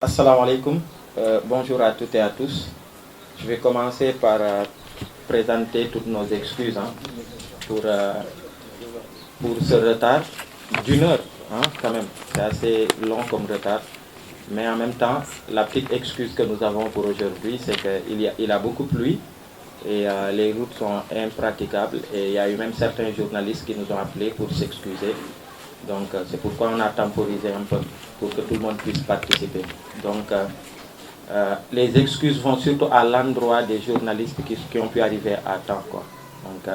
Assalamu alaikum, bonjour à toutes et à tous. Je vais commencer par présenter toutes nos excuses pour ce retard d'une heure, quand même. C'est assez long comme retard. Mais en même temps, la petite excuse que nous avons pour aujourd'hui, c'est qu'il a beaucoup plu et les routes sont impraticables. Et il y a eu même certains journalistes qui nous ont appelés pour s'excuser. Donc c'est pourquoi on a temporisé un peu pour que tout le monde puisse participer. Donc les excuses vont surtout à l'endroit des journalistes qui ont pu arriver à temps, quoi. Donc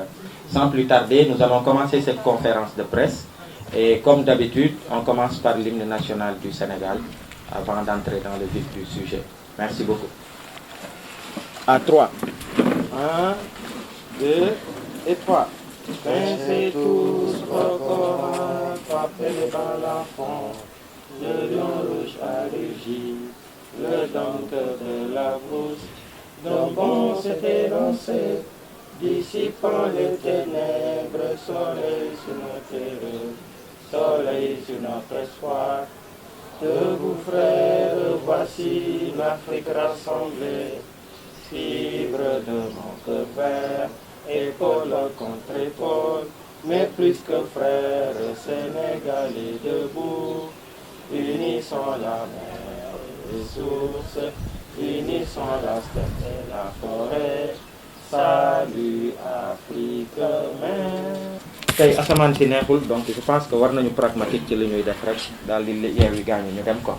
sans plus tarder, nous allons commencer cette conférence de presse. Et comme d'habitude, on commence par l'hymne national du Sénégal avant d'entrer dans le vif du sujet. Merci beaucoup. À 3. 1, 2 et 3. Pincez tous vos Corans, frappez dans l'enfant, le lion rouge à rugir, le dompteur de la brousse, d'un bond s'est élancé, dissipant les ténèbres, soleil sur nos terreurs, soleil sur notre espoir. Debout frères, voici l'Afrique rassemblée, fibre de mon cœur vert, épaule contre épaule, mais plus que frères, Sénégalais debout, unissons la mer et source, unissons la steppe et la forêt, salut Afrique mère. tey asamaan si neexul donc je pense que war nañu pragmatique ci li ñuy def rek daal di yeewi gaañu ñu dem ko.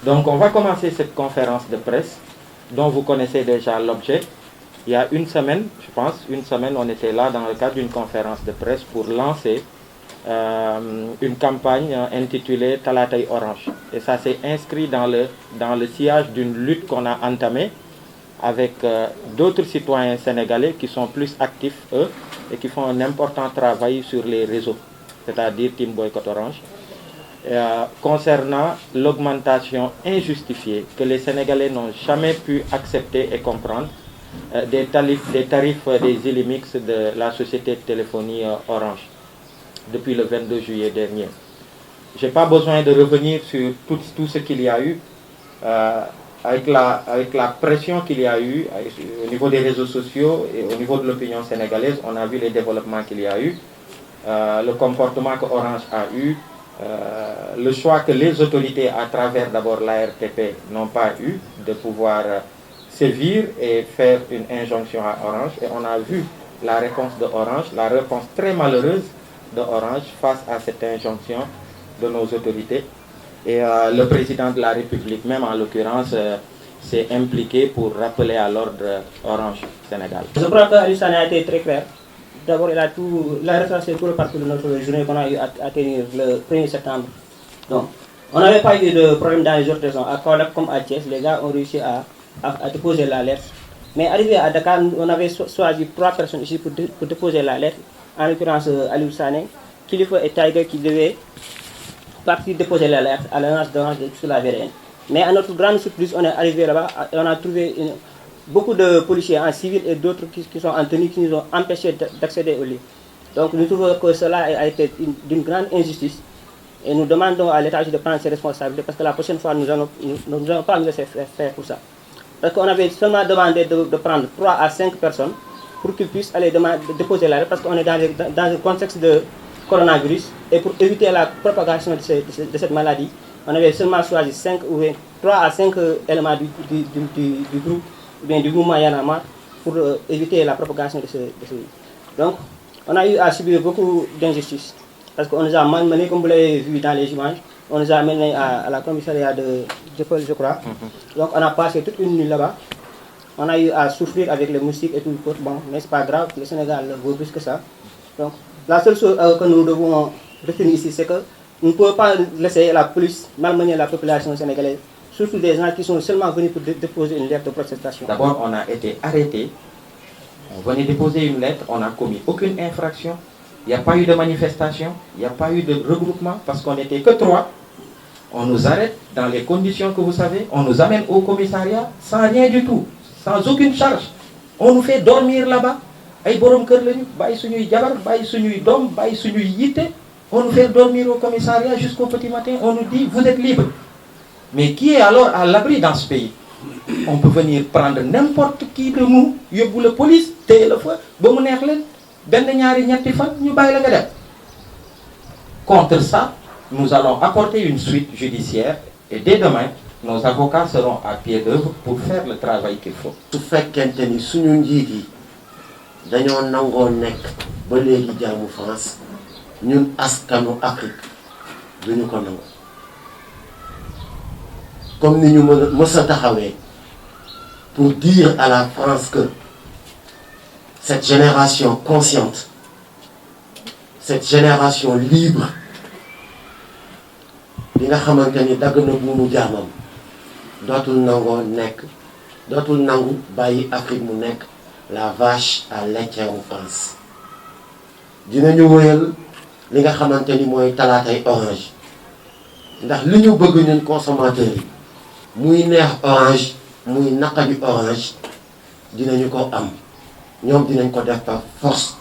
Donc on va commencer cette conférence de presse dont vous connaissez déjà l'objet. Il y a une semaine, je pense, on était là dans le cadre d'une conférence de presse pour lancer une campagne intitulée Talatay Orange. Et ça s'est inscrit dans le sillage d'une lutte qu'on a entamée avec d'autres citoyens sénégalais qui sont plus actifs, eux, et qui font un important travail sur les réseaux, c'est-à-dire Team Boycott Orange, concernant l'augmentation injustifiée que les Sénégalais n'ont jamais pu accepter et comprendre des tarifs des Illimix de la société de téléphonie Orange depuis le 22 juillet dernier. Je n'ai pas besoin de revenir sur tout ce qu'il y a eu avec la pression qu'il y a eu au niveau des réseaux sociaux et au niveau de l'opinion sénégalaise. On a vu les développements qu'il y a eu, le comportement que Orange a eu, le choix que les autorités, à travers d'abord l'ARTP, n'ont pas eu de pouvoir sévir et faire une injonction à Orange. Et on a vu la réponse de Orange, la réponse très malheureuse de Orange face à cette injonction de nos autorités. Et le président de la République, même en l'occurrence, s'est impliqué pour rappeler à l'ordre Orange Sénégal. Je crois que Aliou Sané a été très clair. D'abord, il a retracé tout le parcours de notre journée qu'on a eu à tenir le 1er septembre. Donc, on n'avait pas eu de problème dans les autres régions. À Kaolack comme à Thiès, les gars ont réussi à déposer la lettre. Mais arrivé à Dakar, on avait choisi 3 personnes ici pour déposer la lettre. En l'occurrence, Aliou Sané, Kilifeu et Tiger qui devaient partir déposer la lettre à l'agence d'Orange sur la VDN. Mais à notre grande surprise, on est arrivé là-bas et on a trouvé beaucoup de policiers en civil et d'autres qui sont en tenue qui nous ont empêchés d'accéder au lieu. Donc nous trouvons que cela a été d'une grande injustice et nous demandons à l'État de prendre ses responsabilités parce que la prochaine fois, nous n'allons pas nous laisser faire pour ça. Parce qu'on avait seulement demandé de prendre 3 à 5 personnes pour qu'ils puissent aller déposer la lettre parce qu'on est dans un contexte de coronavirus et pour éviter la propagation de cette maladie, on avait seulement choisi 3 à 5 éléments du groupe, ou bien du mouvement Yanama pour éviter la propagation de ce virus. Donc, on a eu à subir beaucoup d'injustices parce qu'on nous a malmenés, comme vous l'avez vu dans les images, on nous a amenés à la commissariat de Dieuppeul, je crois. Donc, on a passé toute une nuit là-bas. On a eu à souffrir avec les moustiques et tout. Bon, mais c'est pas grave, le Sénégal vaut plus que ça. Donc, la seule chose que nous devons retenir ici, c'est que nous ne pouvons pas laisser la police malmener la population sénégalaise, surtout des gens qui sont seulement venus pour déposer une lettre de protestation. D'abord, on a été arrêtés, on venait déposer une lettre, on n'a commis aucune infraction, il n'y a pas eu de manifestation, il n'y a pas eu de regroupement, parce qu'on n'était que 3. On nous arrête dans les conditions que vous savez, on nous amène au commissariat sans rien du tout, sans aucune charge. On nous fait dormir là-bas. Ay borom kër lañu bàyyi suñuy jabar bàyyi suñuy doom bàyyi suñuy yitte on nous fait dormir au commissariat jusqu'au petit matin on nous dit vous êtes libre Mais qui est alors à l'abri dans ce pays? On peut venir prendre n'importe qui de nous, yóbbu la police, téye la fa ba mu neex leen benn ñaari ñetti fan ñu bàyyi la nga dem. Contre ça, nous allons apporter une suite judiciaire et dès demain, nos avocats seront à pied d'œuvre pour faire le travail qu'il faut. su fekkente ni suñu njiit yi dañoo nangoo nekk ba léegi jaamu France ñun askanu Afrique duñu ko nangu comme ni ñu mës a taxawee pour dire à la France que cette génération consciente, cette génération libre bi nga xamante ni dagg na buumu jaamam dootul nangoo nekk dootul nangu bàyyi Afrique mu nekk la vache à laitière en France. dinañu wëyal li nga xamante ni mooy talaatay orange ndax li ñu bëgg ñun consommateurs yi muy neex orange muy naqadi orange dinañu ko am ñoom dinañ ko def par force.